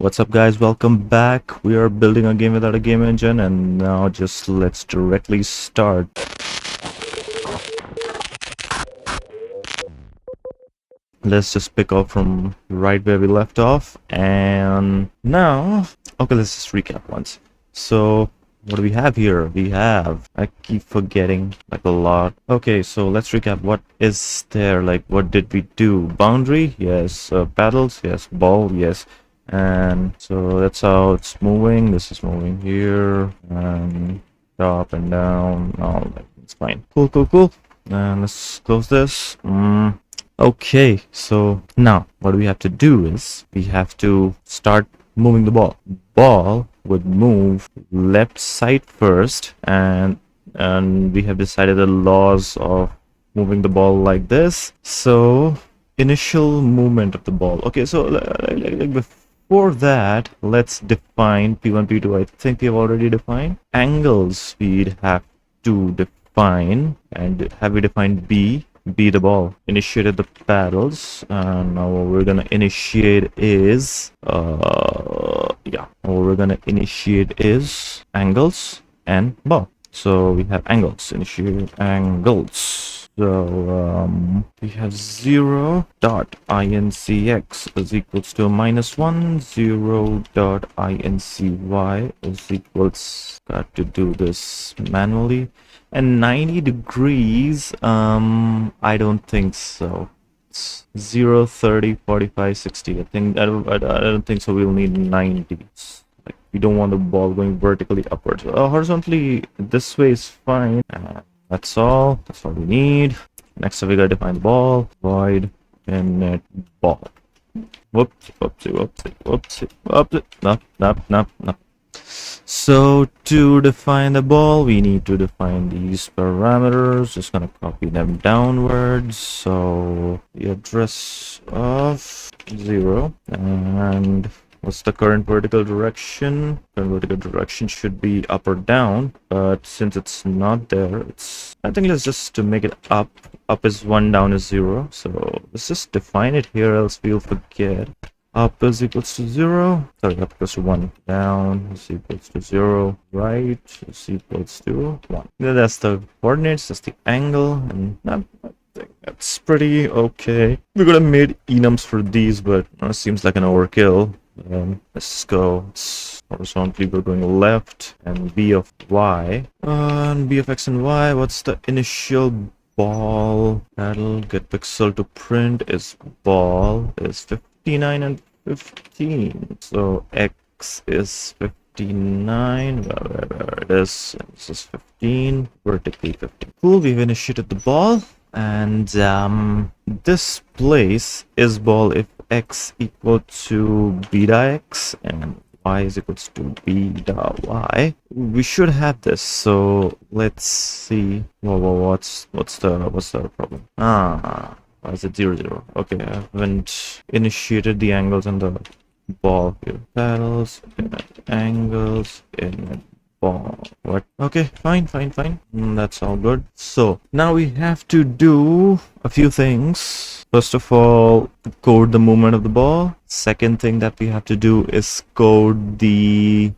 What's up, guys? Welcome back. We are building a game without a game engine, and now just let's directly start. Let's just pick up from right where we left off, and now, okay, let's just recap once. So, what do we have here? I keep forgetting like a lot. Okay, so let's recap. What is there? Like, what did we do? Boundary? Yes. Paddles? Yes. Ball? Yes. And so that's how it's moving. This is moving here, and up and down. Oh, it's fine. Cool. And let's close this. Okay, so now what we have to do is we have to start moving the ball. Ball would move left side first, and we have decided the laws of moving the ball like this. So initial movement of the ball. Okay, so like before that, let's define P1, P2. I think we have already defined angles. We'd have to define, and have we defined B? Be the ball. Initiated the paddles, and now what we're gonna initiate is angles and ball. So we have angles. Initiate angles. So we have 0.incx is equals to -1, 0.incy is equals, got to do this manually, and 90 degrees, I don't think so. It's 0, 30, 45, 60. I don't think so. We'll need 90. Like, we don't want the ball going vertically upwards. Horizontally this way is fine. That's all we need. Next up, we gotta define the ball. Void dotNet ball. Whoopsie. Nope. So to define the ball, we need to define these parameters. Just gonna copy them downwards. So the address of 0, and what's the current vertical direction? Current vertical direction should be up or down, but since it's not there, I think let's just to make it up. Up is 1, down is 0. So let's just define it here, else we'll forget. Up is equals to 0. Sorry, up equals to 1. Down is equals to 0. Right is equals to 1. That's the coordinates, that's the angle, and I think that's pretty okay. We could have made enums for these, but it seems like an overkill. Let's go. It's horizontally, we're going left, and b of y. And b of x and y, what's the initial ball? Paddle, get pixel to print is ball is 59 and 15. So x is 59. Where it is. This is 15. Vertically 15. Cool, we've initiated the ball. And this place is ball if x equal to beta x and y is equals to beta y. We should have this. So let's see. What's the problem? Why is it 0, 0? Okay, I haven't initiated the angles on the ball here. Paddles, angles, ball. What? Okay, fine. That's all good. So now we have to do a few things. First of all, code the movement of the ball. Second thing that we have to do is code the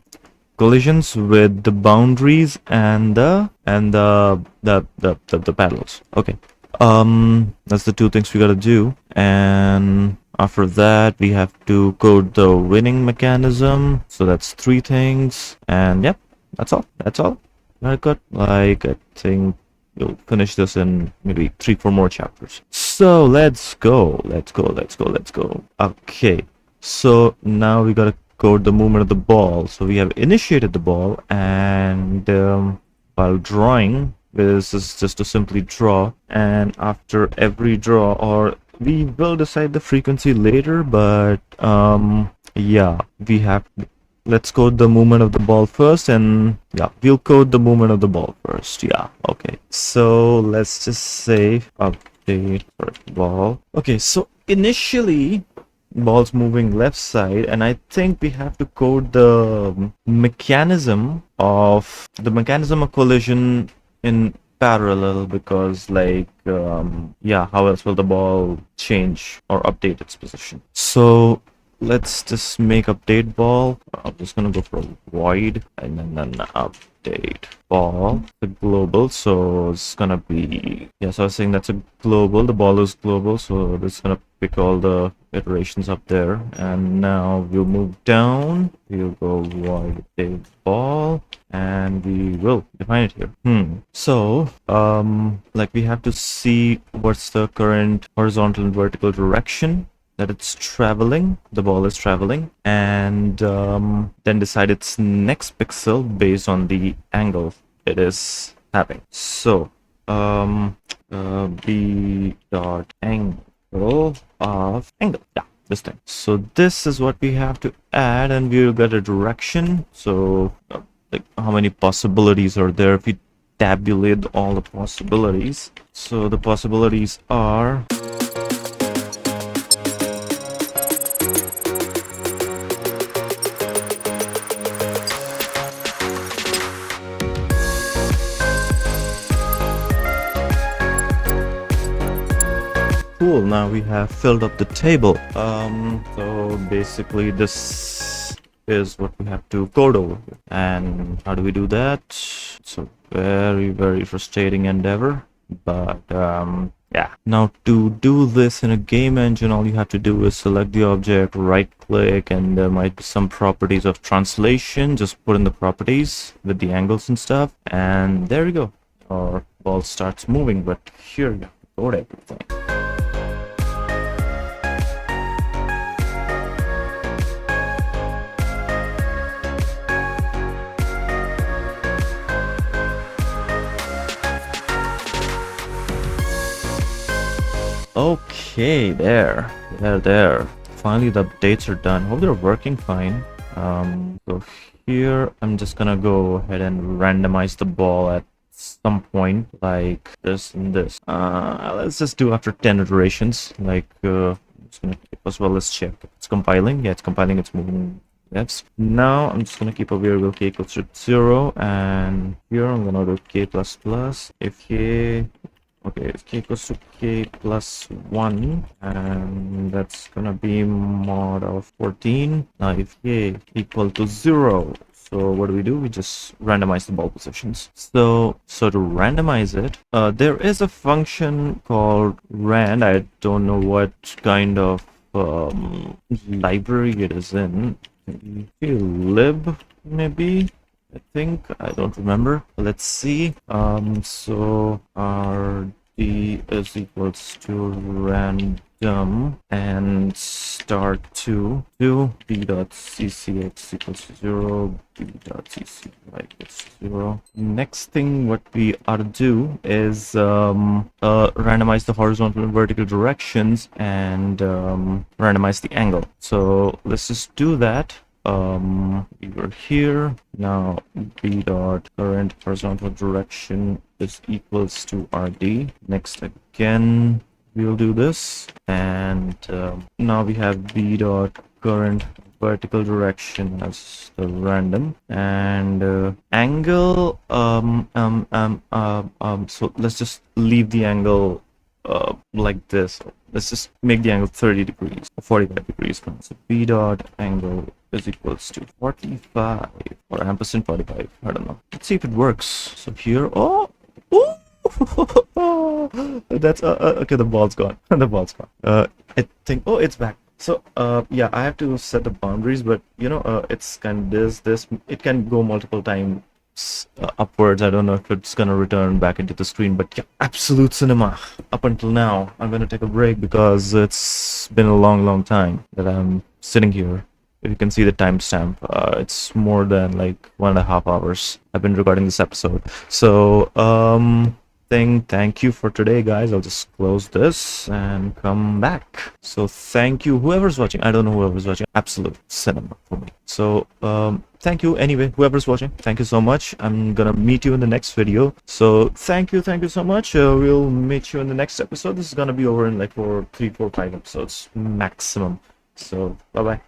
collisions with the boundaries and the paddles. Okay. That's the two things we gotta do, and after that we have to code the winning mechanism. So that's 3 things, and yep, that's all. Very good. Like, I think we'll finish this in maybe 3-4 more chapters. So let's go. Okay, so now we gotta code the movement of the ball. So we have initiated the ball, and while drawing, this is just to simply draw, and after every draw, or we will decide the frequency later, but yeah, we have, let's code the movement of the ball first, and yeah, we'll code the movement of the ball first. Yeah, okay, so let's just say update for ball. Okay, so initially ball's moving left side, and I think we have to code the mechanism of collision in parallel, because like yeah, how else will the ball change or update its position? So let's just make update ball. I'm just gonna go for void and then an update ball, the global. So it's gonna be, yeah, so I was saying that's a global, the ball is global, so it's gonna pick all the iterations up there. And now we'll move down, we'll go void update ball, and we will define it here. So like we have to see what's the current horizontal and vertical direction that it's traveling, the ball is traveling, and then decide its next pixel based on the angle it is having. So b dot angle of angle, yeah, this thing. So this is what we have to add, and we'll get a direction. So like how many possibilities are there if we tabulate all the possibilities? So the possibilities are cool. Now we have filled up the table. So basically this is what we have to code over here. And how do we do that? It's a very frustrating endeavor, but yeah. Now to do this in a game engine, all you have to do is select the object, right click, and there might be some properties of translation. Just put in the properties with the angles and stuff, and there you go. Our ball starts moving. But here you have to code everything. Okay, there. Finally, the updates are done. Hope they're working fine. So here, I'm just gonna go ahead and randomize the ball at some point, like this and this. Let's just do after 10 iterations. Like, first of all, let's check. It's compiling. Yeah, it's compiling. It's moving. Yes. Now I'm just gonna keep a variable k equals to 0, and here I'm gonna do k plus plus. If k, okay, it's k equals to k plus 1, and that's gonna be mod of 14. Now if k equal to 0, so what do? We just randomize the ball positions. So to randomize it, there is a function called rand. I don't know what kind of library it is in. Maybe lib, maybe. I think, I don't remember. Let's see. So rd is equals to random and start to b dot ccx equals to 0, b dot ccy equals to 0. Next thing what we ought to do is randomize the horizontal and vertical directions and randomize the angle. So let's just do that. We were here. Now b dot current horizontal direction is equals to rd. Next again we'll do this, and now we have b dot current vertical direction as the random, and angle so let's just leave the angle like this. Let's just make the angle 30 degrees or 45 degrees. So b dot angle is equals to 45 or ampersand 45. I don't know. Let's see if it works. So here, that's okay. The ball's gone. The ball's gone. I think. Oh, it's back. So yeah, I have to set the boundaries, but you know, it's kind of this. It can go multiple times upwards. I don't know if it's gonna return back into the screen, but yeah, absolute cinema up until now. I'm gonna take a break because it's been a long time that I'm sitting here. If you can see the timestamp, it's more than like 1.5 hours I've been recording this episode. So thank you for today, guys. I'll just close this and come back. So thank you, whoever's watching. I don't know whoever's watching. Absolute cinema for me. So thank you anyway, whoever's watching. Thank you so much. I'm gonna meet you in the next video. So thank you so much. We'll meet you in the next episode. This is gonna be over in like 3, 4, 5 episodes maximum. So bye bye.